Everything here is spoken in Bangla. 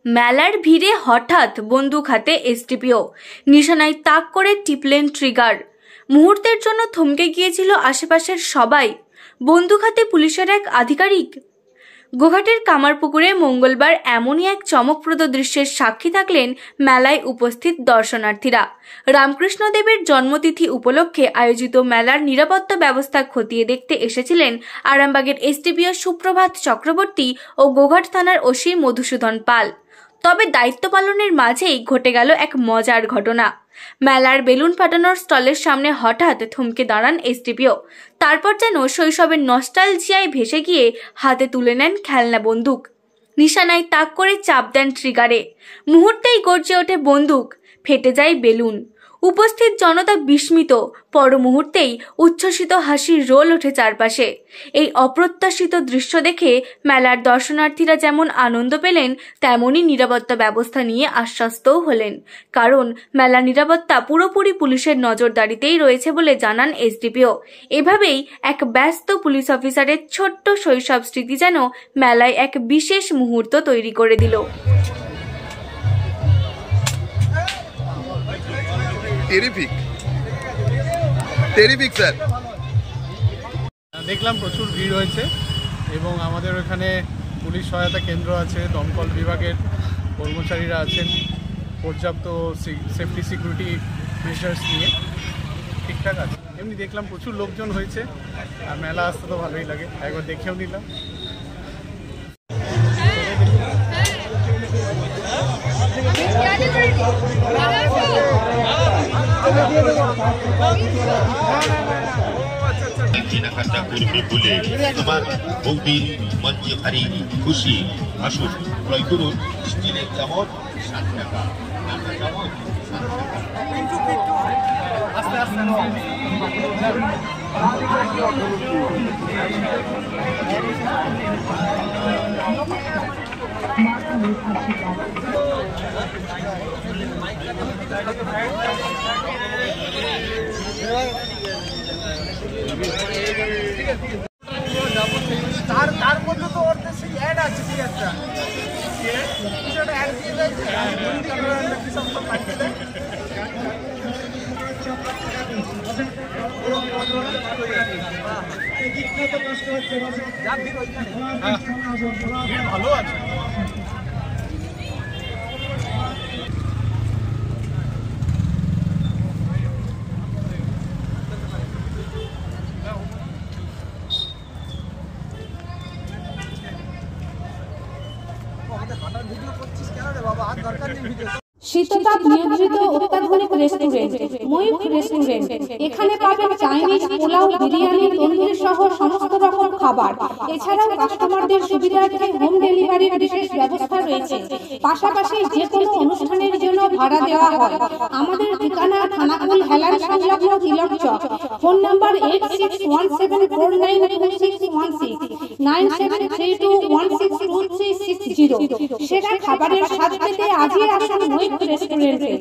মেলার ভিড়ে হঠাৎ বন্দুক হাতে এসডিপিও, নিশানায় তাক করে টিপলেন ট্রিগার। মুহূর্তের জন্য থমকে গিয়েছিল আশেপাশের সবাই। বন্দুক হাতে পুলিশের এক আধিকারিক। গোঘাটের কামারপুকুরে মঙ্গলবার এমনই এক চমকপ্রদ দৃশ্যের সাক্ষী থাকলেন মেলায় উপস্থিত দর্শনার্থীরা। রামকৃষ্ণদেবের জন্মতিথি উপলক্ষে আয়োজিত মেলার নিরাপত্তা ব্যবস্থা খতিয়ে দেখতে এসেছিলেন আরামবাগের এসডিপিও সুপ্রভাত চক্রবর্তী ও গোঘাট থানার ওসি মধুসূদন পাল। তবে দায়িত্ব পালনের মাঝেই ঘটে গেল এক মজার ঘটনা। মেলার বেলুন ফাটানোর স্টলের সামনে হঠাৎ থমকে দাঁড়ান এসডিপিও। তারপর যেন শৈশবের নস্টালজিয়ায় ভেসে গিয়ে হাতে তুলে নেন খেলনা বন্দুক। নিশানায় তাক করে চাপ দেন ট্রিগারে। মুহূর্তেই গর্জে ওঠে বন্দুক, ফেটে যায় বেলুন। উপস্থিত জনতা বিস্মিত। পর মুহূর্তেই উচ্ছ্বসিত হাসির রোল ওঠে চারপাশে। এই অপ্রত্যাশিত দৃশ্য দেখে মেলার দর্শনার্থীরা যেমন আনন্দ পেলেন, তেমনই নিরাপত্তা ব্যবস্থা নিয়ে আশ্বস্তও হলেন। কারণ মেলার নিরাপত্তা পুরোপুরি পুলিশের নজরদারিতেই রয়েছে বলে জানান এসডিপিও। এভাবেই এক ব্যস্ত পুলিশ অফিসারের ছোট্ট শৈশব স্মৃতি যেন মেলায় এক বিশেষ মুহূর্ত তৈরি করে দিল। Terrific sir. দেখলাম প্রচুর ভিড় হয়েছে এবং আমাদের ওখানে পুলিশ সহায়তা কেন্দ্র আছে, দমকল বিভাগের কর্মচারীরা আছেন, পর্যাপ্ত সেফটি সিকিউরিটি মেজার্স নিয়ে ঠিকঠাক আছে। এমনি দেখলাম প্রচুর লোকজন হয়েছে, আর মেলা আসতে তো ভালোই লাগে, একবার দেখেও নিলাম। কেনাকাটা করবে বলে তোমার বৌদির মঞ্চে ভারী খুশি। আসুন ক্রয় করুন স্টিলের চামচ 7 টাকা, কাঁচা চামচ তার মধ্যে তো ওর সেই অ্যাড আছে, ঠিক আছে ভালো আছে। শীততাপ নিয়ন্ত্রিত অত্যাধুনিক রেস্টুরেন্ট ময়ূখ রেস্টুরেন্ট। এখানে পাবেন চাইনিজ, পোলাও, বিরিয়ানি, তন্দুরি সহ সমস্ত রকম খাবার। এছাড়াও কাস্টমারদের সুবিধার্থে হোম ডেলিভারির বিশেষ ব্যবস্থা রয়েছে। পাশাপাশি যে কোনো অনুষ্ঠানের জন্য ভাড়া দেওয়া হয়। আমাদের ঠিকানা থানাকুল হেলান সংলগ্ন তিলক চক। Phone number 8617492616 9732162360। সেরা খাবারের স্বাদ পেতে আজই আসুন ময়ূখ রেস্টুরেন্টে।